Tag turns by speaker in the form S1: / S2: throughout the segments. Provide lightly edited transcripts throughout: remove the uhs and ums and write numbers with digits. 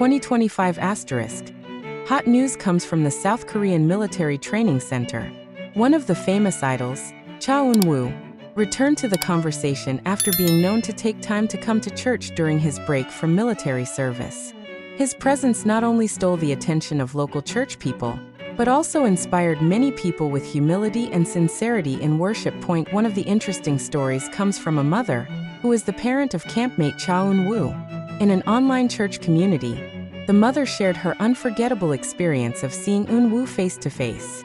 S1: 2025 asterisk. Hot news comes from the South Korean Military Training Center. One of the famous idols, Eun Woo, returned to the conversation after being known to take time to come to church during his break from military service. His presence not only stole the attention of local church people, but also inspired many people with humility and sincerity in worship. One of the interesting stories comes from a mother, who is the parent of campmate Eun Woo. In an online church community, the mother shared her unforgettable experience of seeing Eun Woo face to face.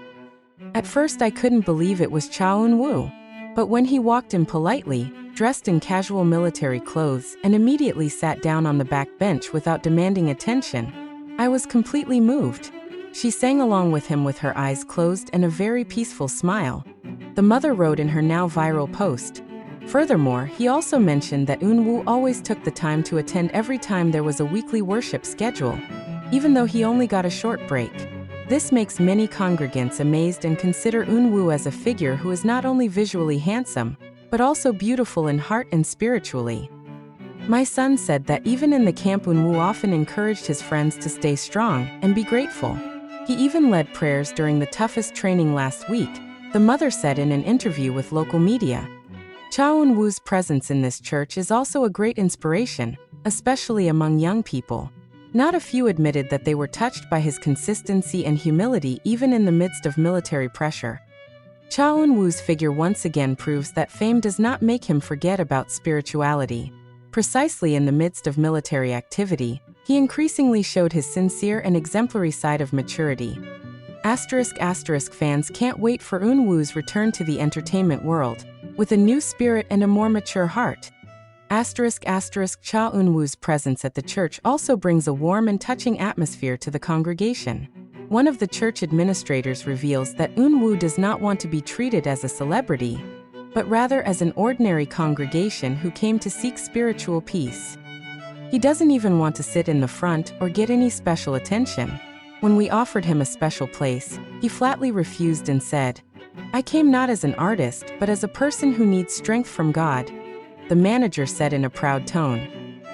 S1: At first I couldn't believe it was Eun Woo, but when he walked in politely, dressed in casual military clothes, and immediately sat down on the back bench without demanding attention, I was completely moved. She sang along with him with her eyes closed and a very peaceful smile, the mother wrote in her now viral post. Furthermore, he also mentioned that Eun Woo always took the time to attend every time there was a weekly worship schedule, even though he only got a short break. This makes many congregants amazed and consider Eun Woo as a figure who is not only visually handsome, but also beautiful in heart and spiritually. My son said that even in the camp Eun Woo often encouraged his friends to stay strong and be grateful. He even led prayers during the toughest training last week, the mother said in an interview with local media. Eun Woo's presence in this church is also a great inspiration, especially among young people. Not a few admitted that they were touched by his consistency and humility even in the midst of military pressure. Eun Woo's figure once again proves that fame does not make him forget about spirituality. Precisely in the midst of military activity, he increasingly showed his sincere and exemplary side of maturity. Fans can't wait for Eun Woo's return to the entertainment world, with a new spirit and a more mature heart. Eun Woo's presence at the church also brings a warm and touching atmosphere to the congregation. One of the church administrators reveals that Eun Woo does not want to be treated as a celebrity, but rather as an ordinary congregation who came to seek spiritual peace. He doesn't even want to sit in the front or get any special attention. When we offered him a special place, he flatly refused and said, "I came not as an artist, but as a person who needs strength from God," the manager said in a proud tone.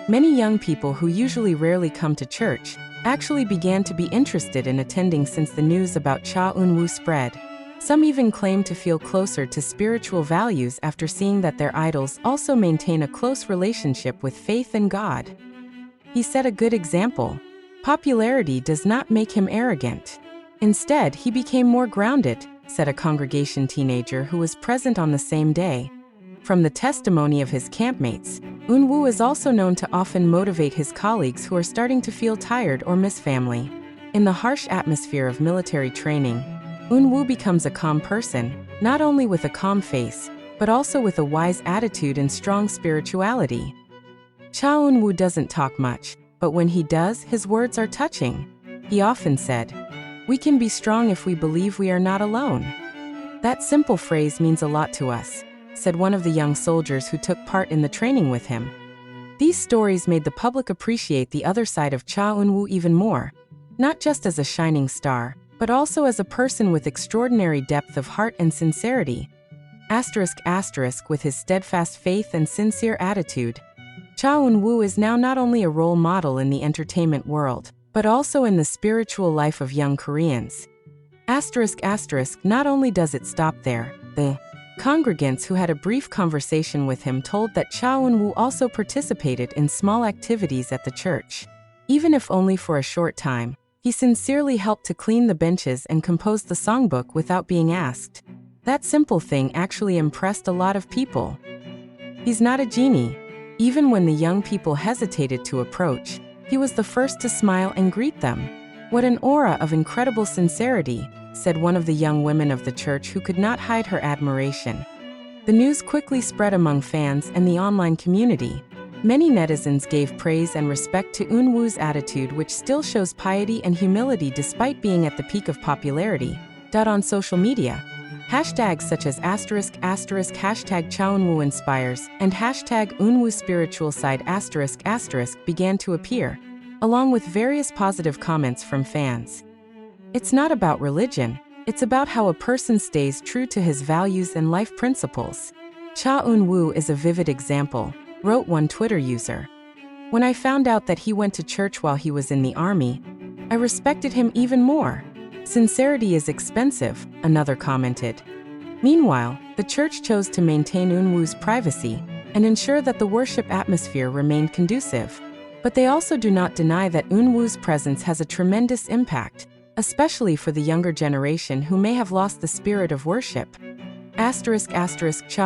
S1: Many young people who usually rarely come to church actually began to be interested in attending since the news about Eun Woo spread. Some even claim to feel closer to spiritual values after seeing that their idols also maintain a close relationship with faith and God. He set a good example. Popularity does not make him arrogant. Instead, he became more grounded, said a congregation teenager who was present on the same day. From the testimony of his campmates, Eun Woo is also known to often motivate his colleagues who are starting to feel tired or miss family. In the harsh atmosphere of military training, Eun Woo becomes a calm person, not only with a calm face, but also with a wise attitude and strong spirituality. Eun Woo doesn't talk much, but when he does, his words are touching. He often said, "We can be strong if we believe we are not alone." That simple phrase means a lot to us, said one of the young soldiers who took part in the training with him. These stories made the public appreciate the other side of Eun Woo even more, not just as a shining star, but also as a person with extraordinary depth of heart and sincerity. With his steadfast faith and sincere attitude, Eun Woo is now not only a role model in the entertainment world, but also in the spiritual life of young Koreans. Not only does it stop there, the congregants who had a brief conversation with him told that Eun Woo also participated in small activities at the church. Even if only for a short time, he sincerely helped to clean the benches and compose the songbook without being asked. That simple thing actually impressed a lot of people. He's not a genie. Even when the young people hesitated to approach, he was the first to smile and greet them. "What an aura of incredible sincerity," said one of the young women of the church who could not hide her admiration. The news quickly spread among fans and the online community. Many netizens gave praise and respect to Eun Woo's attitude, which still shows piety and humility despite being at the peak of popularity. On social media, hashtags such as **# Eun Woo inspires and #Eun Woo spiritual side ** began to appear, along with various positive comments from fans. It's not about religion, it's about how a person stays true to his values and life principles. Eun Woo is a vivid example, wrote one Twitter user. When I found out that he went to church while he was in the army, I respected him even more. Sincerity is expensive, another commented. Meanwhile, the church chose to maintain Eun Woo's privacy and ensure that the worship atmosphere remained conducive. But they also do not deny that Eun Woo's presence has a tremendous impact, especially for the younger generation who may have lost the spirit of worship. Cha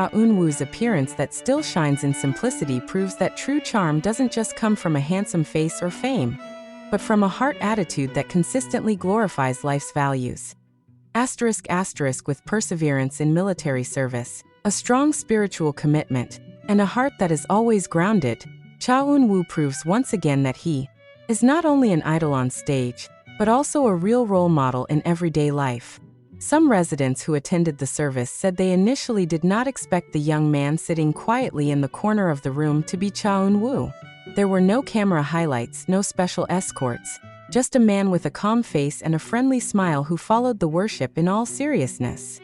S1: Eun Woo's appearance that still shines in simplicity proves that true charm doesn't just come from a handsome face or fame, but from a heart attitude that consistently glorifies life's values. With perseverance in military service, a strong spiritual commitment, and a heart that is always grounded, Cha Eun Woo proves once again that he is not only an idol on stage, but also a real role model in everyday life. Some residents who attended the service said they initially did not expect the young man sitting quietly in the corner of the room to be Cha Eun Woo. There were no camera highlights, no special escorts, just a man with a calm face and a friendly smile who followed the worship in all seriousness.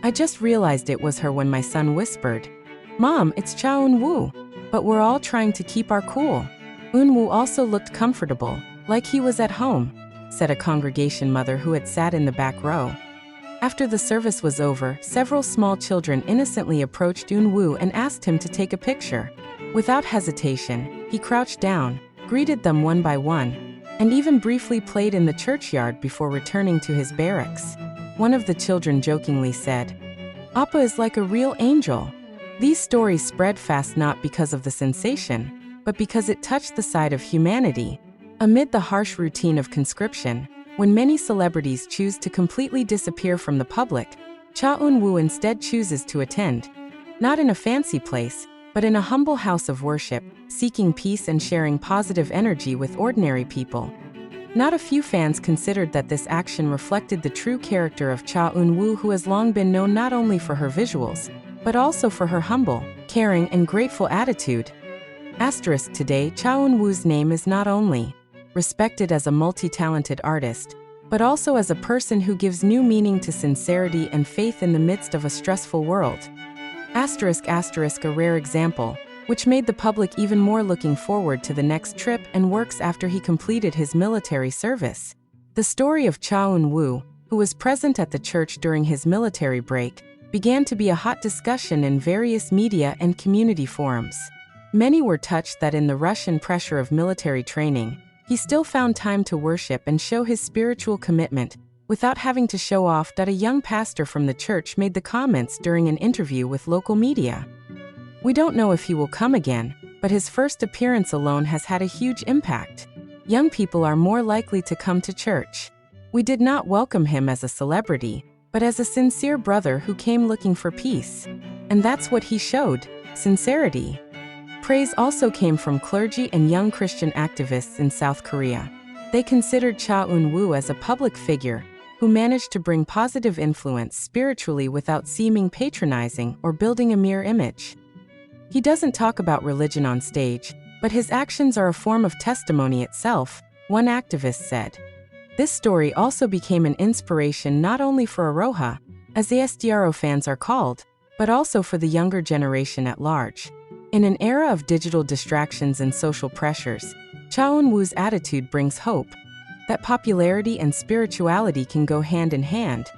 S1: I just realized it was her when my son whispered, "Mom, it's Cha Eun Woo." But we're all trying to keep our cool. Eun Woo also looked comfortable, like he was at home, said a congregation mother who had sat in the back row. After the service was over, several small children innocently approached Eun Woo and asked him to take a picture. Without hesitation, he crouched down, greeted them one by one, and even briefly played in the churchyard before returning to his barracks. One of the children jokingly said, "Appa is like a real angel." These stories spread fast not because of the sensation, but because it touched the side of humanity. Amid the harsh routine of conscription, when many celebrities choose to completely disappear from the public, Cha Eun Woo instead chooses to attend, not in a fancy place, but in a humble house of worship, seeking peace and sharing positive energy with ordinary people. Not a few fans considered that this action reflected the true character of Cha Eun Woo, who has long been known not only for her visuals, but also for her humble, caring, and grateful attitude. Today, Cha Eun Woo's name is not only respected as a multi-talented artist, but also as a person who gives new meaning to sincerity and faith in the midst of a stressful world. A rare example, which made the public even more looking forward to the next trip and works after he completed his military service. The story of Cha Eun Woo, who was present at the church during his military break, began to be a hot discussion in various media and community forums. Many were touched that in the rush and pressure of military training, he still found time to worship and show his spiritual commitment without having to show off. A young pastor from the church made the comments during an interview with local media. "We don't know if he will come again, but his first appearance alone has had a huge impact. Young people are more likely to come to church. We did not welcome him as a celebrity, but as a sincere brother who came looking for peace. And that's what he showed, sincerity." Praise also came from clergy and young Christian activists in South Korea. They considered Cha Eun Woo as a public figure who managed to bring positive influence spiritually without seeming patronizing or building a mere image. "He doesn't talk about religion on stage, but his actions are a form of testimony itself," one activist said. This story also became an inspiration not only for Aroha, as ASTRO fans are called, but also for the younger generation at large. In an era of digital distractions and social pressures, Cha Eun Woo's attitude brings hope that popularity and spirituality can go hand in hand.